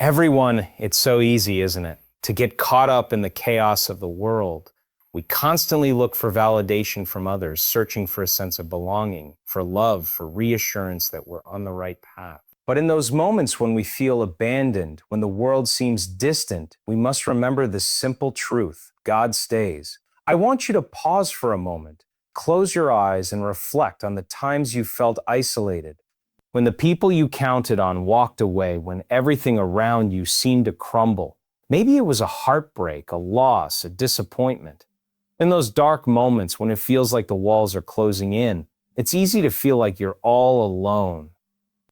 Everyone, it's so easy, isn't it, to get caught up in the chaos of the world. We constantly look for validation from others, searching for a sense of belonging, for love, for reassurance that we're on the right path. But in those moments when we feel abandoned, when the world seems distant, we must remember this simple truth: God stays. I want you to pause for a moment, close your eyes, and reflect on the times you felt isolated, when the people you counted on walked away, when everything around you seemed to crumble. Maybe it was a heartbreak, a loss, a disappointment. In those dark moments when it feels like the walls are closing in, it's easy to feel like you're all alone.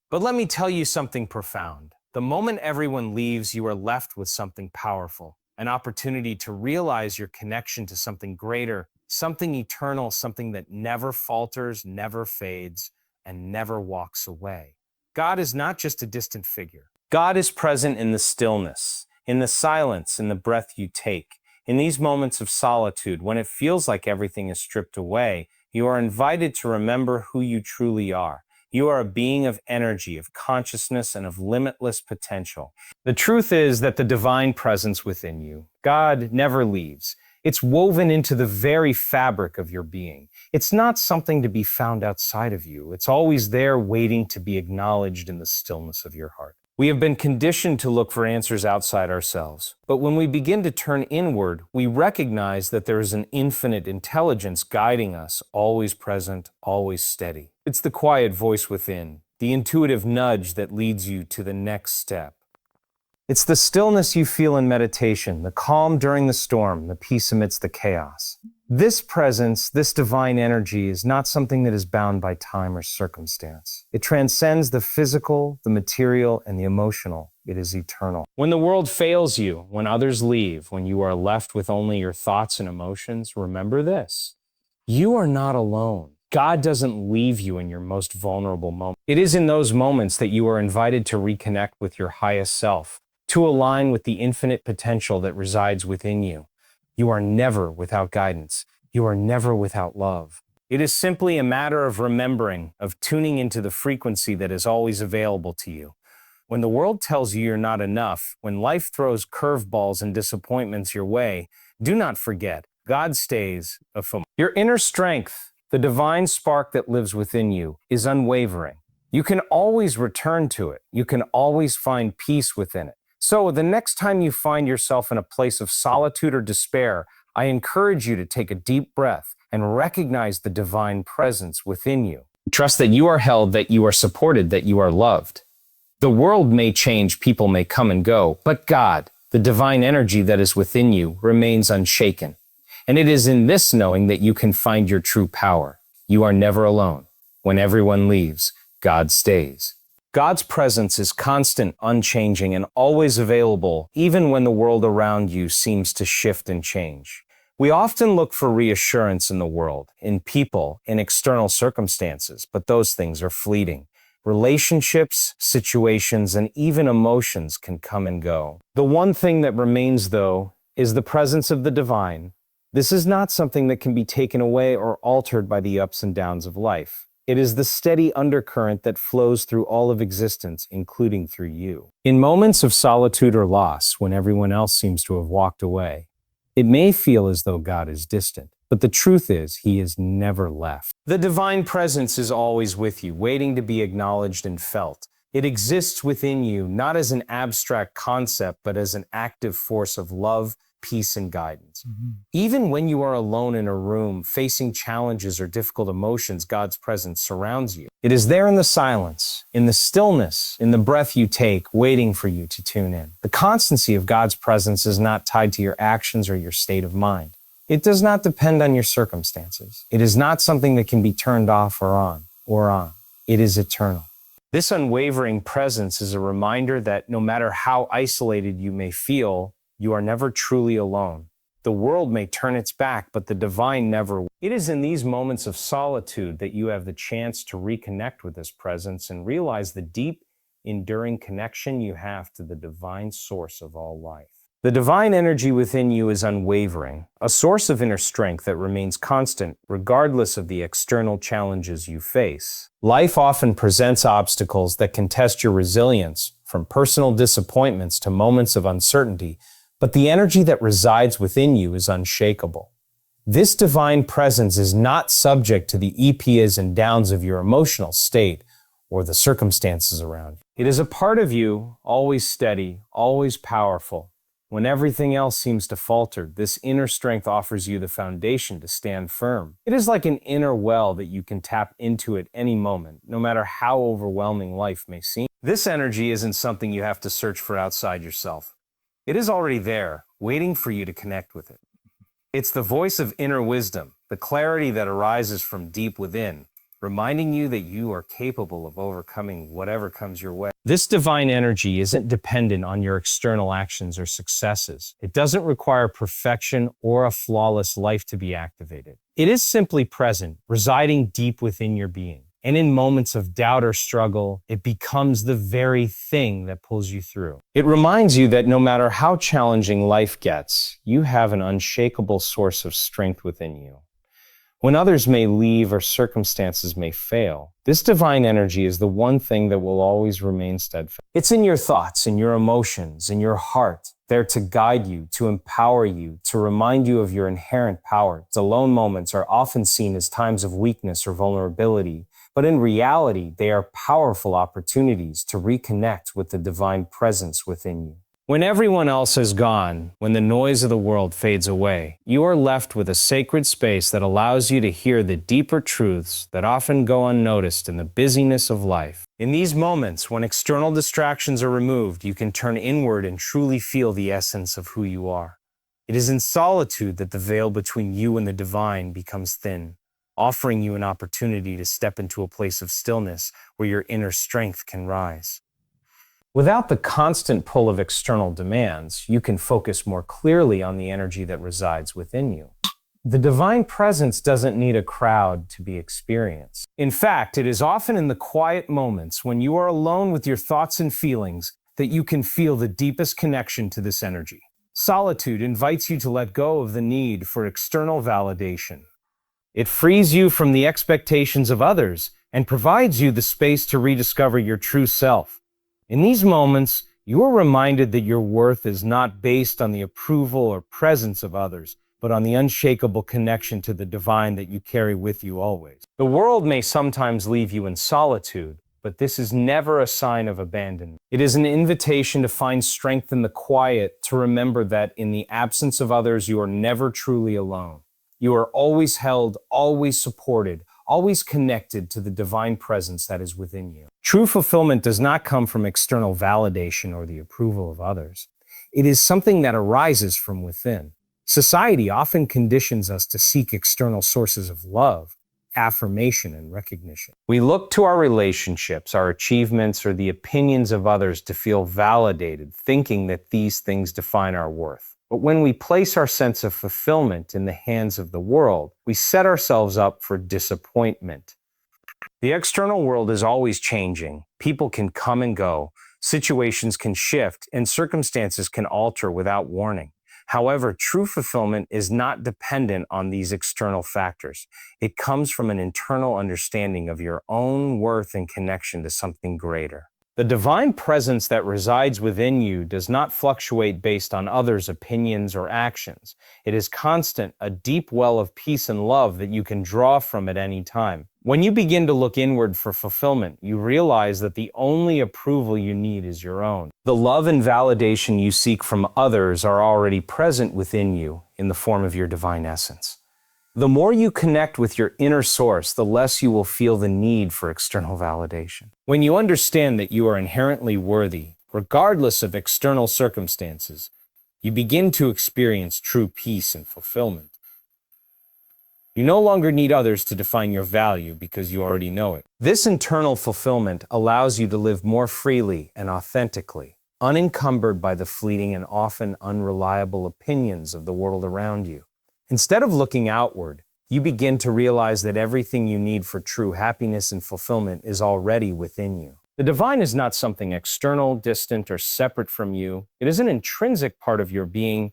But let me tell you something profound. The moment everyone leaves, you are left with something powerful, an opportunity to realize your connection to something greater, something eternal, something that never falters, never fades, and never walks away. God is not just a distant figure. God is present in the stillness, in the silence, in the breath you take. In these moments of solitude, when it feels like everything is stripped away, you are invited to remember who you truly are. You are a being of energy, of consciousness, and of limitless potential. The truth is that the divine presence within you, God, never leaves. It's woven into the very fabric of your being. It's not something to be found outside of you. It's always there, waiting to be acknowledged in the stillness of your heart. We have been conditioned to look for answers outside ourselves. But when we begin to turn inward, we recognize that there is an infinite intelligence guiding us, always present, always steady. It's the quiet voice within, the intuitive nudge that leads you to the next step. It's the stillness you feel in meditation, the calm during the storm, the peace amidst the chaos. This presence, this divine energy, is not something that is bound by time or circumstance. It transcends the physical, the material, and the emotional. It is eternal. When the world fails you, when others leave, when you are left with only your thoughts and emotions, remember this: you are not alone. God doesn't leave you in your most vulnerable moment. It is in those moments that you are invited to reconnect with your highest self, to align with the infinite potential that resides within you. You are never without guidance. You are never without love. It is simply a matter of remembering, of tuning into the frequency that is always available to you. When the world tells you you're not enough, when life throws curveballs and disappointments your way, do not forget, God stays afloat. Your inner strength, the divine spark that lives within you, is unwavering. You can always return to it. You can always find peace within it. So the next time you find yourself in a place of solitude or despair, I encourage you to take a deep breath and recognize the divine presence within you. Trust that you are held, that you are supported, that you are loved. The world may change, people may come and go, but God, the divine energy that is within you, remains unshaken. And it is in this knowing that you can find your true power. You are never alone. When everyone leaves, God stays. God's presence is constant, unchanging, and always available, even when the world around you seems to shift and change. We often look for reassurance in the world, in people, in external circumstances, but those things are fleeting. Relationships, situations, and even emotions can come and go. The one thing that remains, though, is the presence of the divine. This is not something that can be taken away or altered by the ups and downs of life. It is the steady undercurrent that flows through all of existence, including through you. In moments of solitude or loss, when everyone else seems to have walked away, it may feel as though God is distant, but the truth is, He is never left. The divine presence is always with you, waiting to be acknowledged and felt. It exists within you, not as an abstract concept, but as an active force of love, peace, and guidance. Even when you are alone in a room, facing challenges or difficult emotions, God's presence surrounds you. It is there in the silence, in the stillness, in the breath you take, waiting for you to tune in. The constancy of God's presence is not tied to your actions or your state of mind. It does not depend on your circumstances. It is not something that can be turned off or on. It is eternal. This unwavering presence is a reminder that no matter how isolated you may feel, you are never truly alone. The world may turn its back, but the divine never will. It is in these moments of solitude that you have the chance to reconnect with this presence and realize the deep, enduring connection you have to the divine source of all life. The divine energy within you is unwavering, a source of inner strength that remains constant regardless of the external challenges you face. Life often presents obstacles that can test your resilience, from personal disappointments to moments of uncertainty, but the energy that resides within you is unshakable. This divine presence is not subject to the ups and downs of your emotional state or the circumstances around you. It is a part of you, always steady, always powerful. When everything else seems to falter, this inner strength offers you the foundation to stand firm. It is like an inner well that you can tap into at any moment, no matter how overwhelming life may seem. This energy isn't something you have to search for outside yourself. It is already there, waiting for you to connect with it. It's the voice of inner wisdom, the clarity that arises from deep within, reminding you that you are capable of overcoming whatever comes your way. This divine energy isn't dependent on your external actions or successes. It doesn't require perfection or a flawless life to be activated. It is simply present, residing deep within your being. And in moments of doubt or struggle, it becomes the very thing that pulls you through. It reminds you that no matter how challenging life gets, you have an unshakable source of strength within you. When others may leave or circumstances may fail, this divine energy is the one thing that will always remain steadfast. It's in your thoughts, in your emotions, in your heart, there to guide you, to empower you, to remind you of your inherent power. The alone moments are often seen as times of weakness or vulnerability, but in reality, they are powerful opportunities to reconnect with the divine presence within you. When everyone else is gone, when the noise of the world fades away, you are left with a sacred space that allows you to hear the deeper truths that often go unnoticed in the busyness of life. In these moments, when external distractions are removed, you can turn inward and truly feel the essence of who you are. It is in solitude that the veil between you and the divine becomes thin, offering you an opportunity to step into a place of stillness where your inner strength can rise. Without the constant pull of external demands, you can focus more clearly on the energy that resides within you. The divine presence doesn't need a crowd to be experienced. In fact, it is often in the quiet moments when you are alone with your thoughts and feelings that you can feel the deepest connection to this energy. Solitude invites you to let go of the need for external validation. It frees you from the expectations of others and provides you the space to rediscover your true self. In these moments, you are reminded that your worth is not based on the approval or presence of others, but on the unshakable connection to the divine that you carry with you always. The world may sometimes leave you in solitude, but this is never a sign of abandonment. It is an invitation to find strength in the quiet, to remember that in the absence of others, you are never truly alone. You are always held, always supported, always connected to the divine presence that is within you. True fulfillment does not come from external validation or the approval of others. It is something that arises from within. Society often conditions us to seek external sources of love, affirmation, and recognition. We look to our relationships, our achievements, or the opinions of others to feel validated, thinking that these things define our worth. But when we place our sense of fulfillment in the hands of the world, we set ourselves up for disappointment. The external world is always changing. People can come and go, situations can shift, and circumstances can alter without warning. However, true fulfillment is not dependent on these external factors. It comes from an internal understanding of your own worth and connection to something greater. The divine presence that resides within you does not fluctuate based on others' opinions or actions. It is constant, a deep well of peace and love that you can draw from at any time. When you begin to look inward for fulfillment, you realize that the only approval you need is your own. The love and validation you seek from others are already present within you in the form of your divine essence. The more you connect with your inner source, the less you will feel the need for external validation. When you understand that you are inherently worthy, regardless of external circumstances, you begin to experience true peace and fulfillment. You no longer need others to define your value because you already know it. This internal fulfillment allows you to live more freely and authentically, unencumbered by the fleeting and often unreliable opinions of the world around you. Instead of looking outward, you begin to realize that everything you need for true happiness and fulfillment is already within you. The divine is not something external, distant, or separate from you. It is an intrinsic part of your being,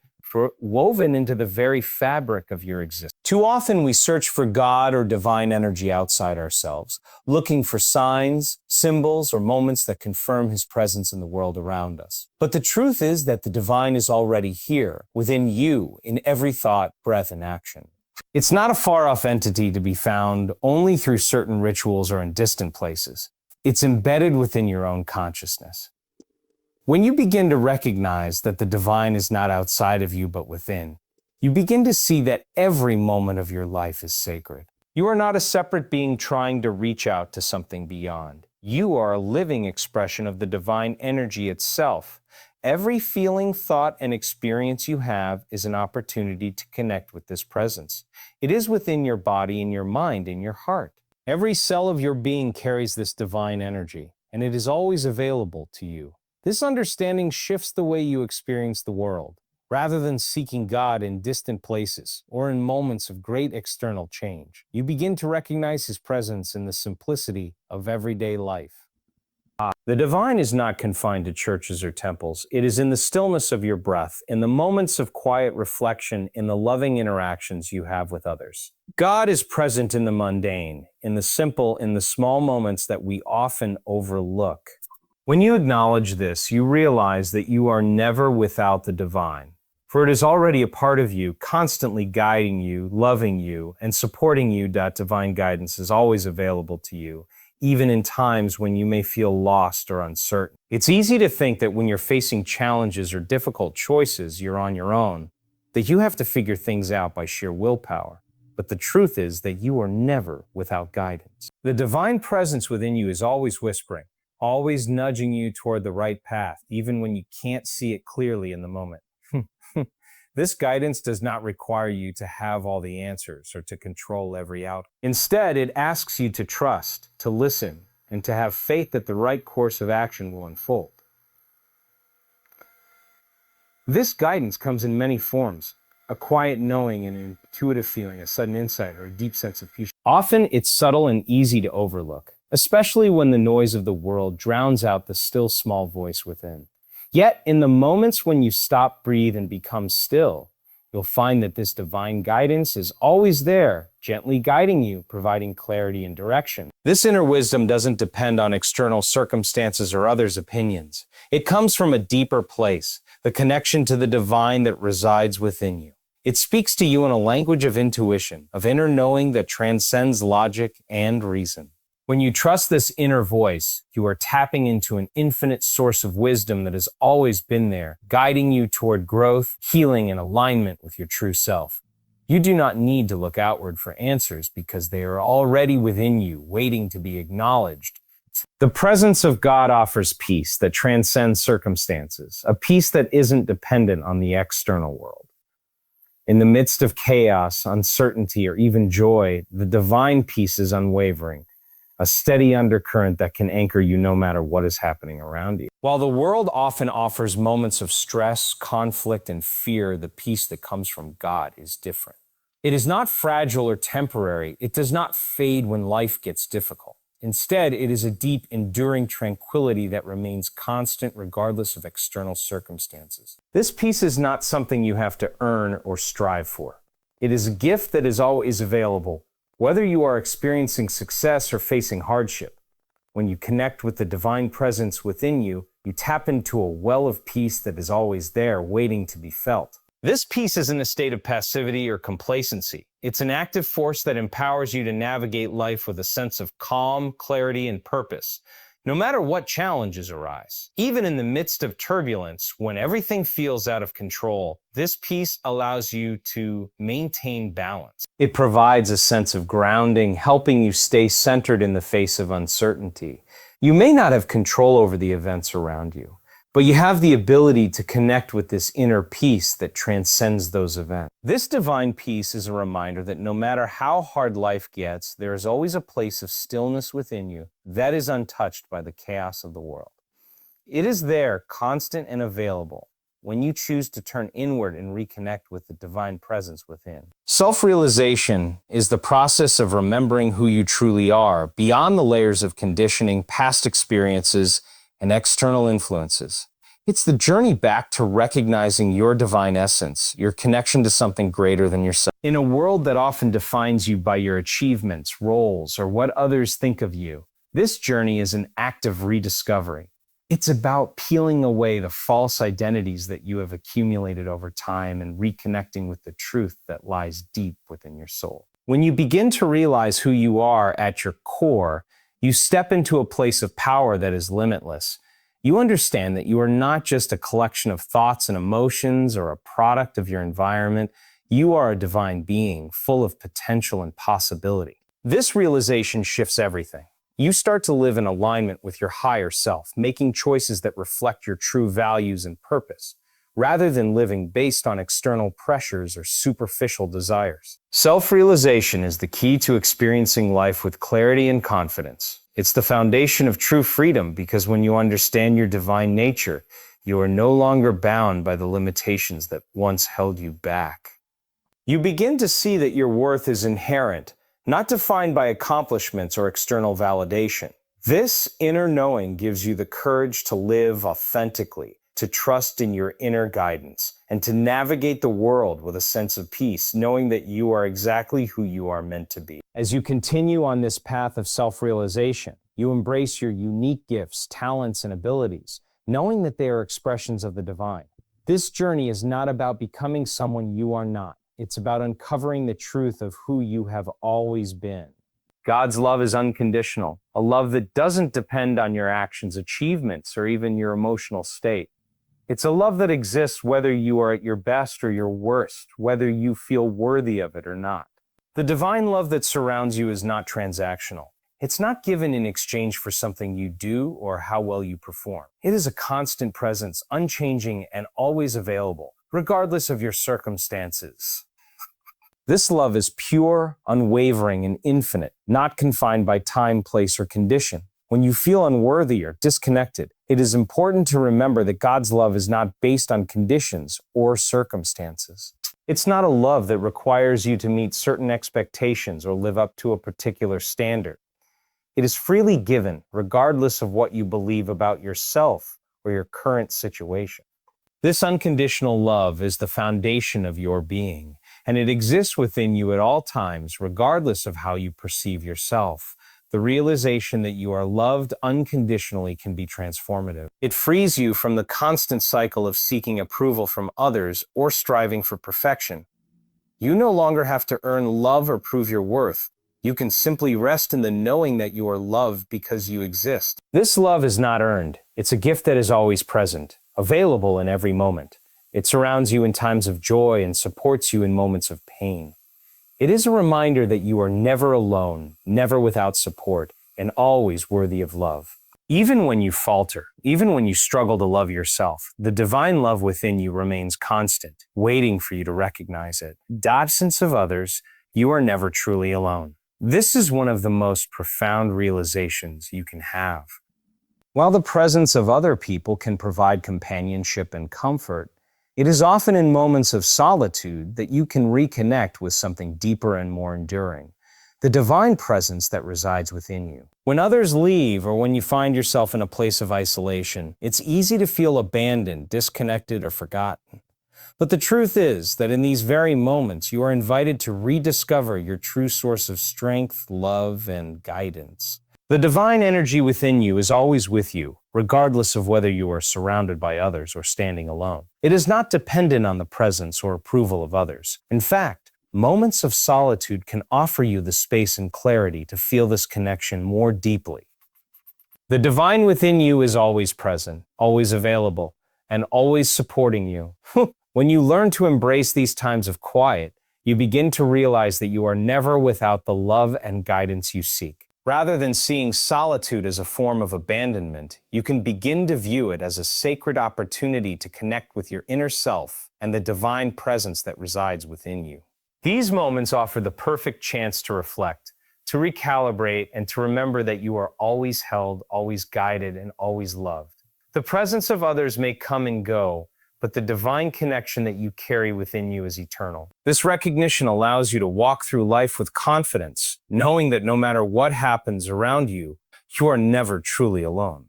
woven into the very fabric of your existence. Too often we search for God or divine energy outside ourselves, looking for signs, symbols, or moments that confirm His presence in the world around us. But the truth is that the divine is already here, within you, in every thought, breath, and action. It's not a far-off entity to be found only through certain rituals or in distant places. It's embedded within your own consciousness. When you begin to recognize that the divine is not outside of you but within, you begin to see that every moment of your life is sacred. You are not a separate being trying to reach out to something beyond. You are a living expression of the divine energy itself. Every feeling, thought, and experience you have is an opportunity to connect with this presence. It is within your body, in your mind, in your heart. Every cell of your being carries this divine energy, and it is always available to you. This understanding shifts the way you experience the world. Rather than seeking God in distant places or in moments of great external change, you begin to recognize His presence in the simplicity of everyday life. The divine is not confined to churches or temples. It is in the stillness of your breath, in the moments of quiet reflection, in the loving interactions you have with others. God is present in the mundane, in the simple, in the small moments that we often overlook. When you acknowledge this, you realize that you are never without the divine, for it is already a part of you, constantly guiding you, loving you, and supporting you. Divine guidance is always available to you, even in times when you may feel lost or uncertain. It's easy to think that when you're facing challenges or difficult choices, you're on your own, that you have to figure things out by sheer willpower. But the truth is that you are never without guidance. The divine presence within you is always whispering, always nudging you toward the right path, even when you can't see it clearly in the moment. This guidance does not require you to have all the answers or to control every outcome. Instead, it asks you to trust, to listen, and to have faith that the right course of action will unfold. This guidance comes in many forms: a quiet knowing, an intuitive feeling, a sudden insight, or a deep sense of peace. Often it's subtle and easy to overlook, especially when the noise of the world drowns out the still small voice within. Yet, in the moments when you stop, breathe, and become still, you'll find that this divine guidance is always there, gently guiding you, providing clarity and direction. This inner wisdom doesn't depend on external circumstances or others' opinions. It comes from a deeper place, the connection to the divine that resides within you. It speaks to you in a language of intuition, of inner knowing that transcends logic and reason. When you trust this inner voice, you are tapping into an infinite source of wisdom that has always been there, guiding you toward growth, healing, and alignment with your true self. You do not need to look outward for answers because they are already within you, waiting to be acknowledged. The presence of God offers peace that transcends circumstances, a peace that isn't dependent on the external world. In the midst of chaos, uncertainty, or even joy, the divine peace is unwavering, a steady undercurrent that can anchor you no matter what is happening around you. While the world often offers moments of stress, conflict, and fear, the peace that comes from God is different. It is not fragile or temporary. It does not fade when life gets difficult. Instead, it is a deep, enduring tranquility that remains constant regardless of external circumstances. This peace is not something you have to earn or strive for. It is a gift that is always available, whether you are experiencing success or facing hardship. When you connect with the divine presence within you, you tap into a well of peace that is always there, waiting to be felt. This peace isn't a state of passivity or complacency. It's an active force that empowers you to navigate life with a sense of calm, clarity, and purpose, no matter what challenges arise. Even in the midst of turbulence, when everything feels out of control, this peace allows you to maintain balance. It provides a sense of grounding, helping you stay centered in the face of uncertainty. You may not have control over the events around you, but you have the ability to connect with this inner peace that transcends those events. This divine peace is a reminder that no matter how hard life gets, there is always a place of stillness within you that is untouched by the chaos of the world. It is there, constant and available, when you choose to turn inward and reconnect with the divine presence within. Self-realization is the process of remembering who you truly are, beyond the layers of conditioning, past experiences, and external influences. It's the journey back to recognizing your divine essence, your connection to something greater than yourself. In a world that often defines you by your achievements, roles, or what others think of you, this journey is an act of rediscovery. It's about peeling away the false identities that you have accumulated over time and reconnecting with the truth that lies deep within your soul. When you begin to realize who you are at your core, you step into a place of power that is limitless. You understand that you are not just a collection of thoughts and emotions or a product of your environment. You are a divine being full of potential and possibility. This realization shifts everything. You start to live in alignment with your higher self, making choices that reflect your true values and purpose, rather than living based on external pressures or superficial desires. Self-realization is the key to experiencing life with clarity and confidence. It's the foundation of true freedom because when you understand your divine nature, you are no longer bound by the limitations that once held you back. You begin to see that your worth is inherent, not defined by accomplishments or external validation. This inner knowing gives you the courage to live authentically, to trust in your inner guidance, and to navigate the world with a sense of peace, knowing that you are exactly who you are meant to be. As you continue on this path of self-realization, you embrace your unique gifts, talents, and abilities, knowing that they are expressions of the divine. This journey is not about becoming someone you are not. It's about uncovering the truth of who you have always been. God's love is unconditional, a love that doesn't depend on your actions, achievements, or even your emotional state. It's a love that exists whether you are at your best or your worst, whether you feel worthy of it or not. The divine love that surrounds you is not transactional. It's not given in exchange for something you do or how well you perform. It is a constant presence, unchanging and always available, regardless of your circumstances. This love is pure, unwavering, and infinite, not confined by time, place, or condition. When you feel unworthy or disconnected, it is important to remember that God's love is not based on conditions or circumstances. It's not a love that requires you to meet certain expectations or live up to a particular standard. It is freely given, regardless of what you believe about yourself or your current situation. This unconditional love is the foundation of your being, and it exists within you at all times, regardless of how you perceive yourself. The realization that you are loved unconditionally can be transformative. It frees you from the constant cycle of seeking approval from others or striving for perfection. You no longer have to earn love or prove your worth. You can simply rest in the knowing that you are loved because you exist. This love is not earned. It's a gift that is always present, available in every moment. It surrounds you in times of joy and supports you in moments of pain. It is a reminder that you are never alone, never without support, and always worthy of love. Even when you falter, even when you struggle to love yourself, the divine love within you remains constant, waiting for you to recognize it. In the absence of others, you are never truly alone. This is one of the most profound realizations you can have. While the presence of other people can provide companionship and comfort, it is often in moments of solitude that you can reconnect with something deeper and more enduring, the divine presence that resides within you. When others leave or when you find yourself in a place of isolation, it's easy to feel abandoned, disconnected, or forgotten. But the truth is that in these very moments, you are invited to rediscover your true source of strength, love, and guidance. The divine energy within you is always with you, regardless of whether you are surrounded by others or standing alone. It is not dependent on the presence or approval of others. In fact, moments of solitude can offer you the space and clarity to feel this connection more deeply. The divine within you is always present, always available, and always supporting you. When you learn to embrace these times of quiet, you begin to realize that you are never without the love and guidance you seek. Rather than seeing solitude as a form of abandonment, you can begin to view it as a sacred opportunity to connect with your inner self and the divine presence that resides within you. These moments offer the perfect chance to reflect, to recalibrate, and to remember that you are always held, always guided, and always loved. The presence of others may come and go, but the divine connection that you carry within you is eternal. This recognition allows you to walk through life with confidence, knowing that no matter what happens around you, you are never truly alone.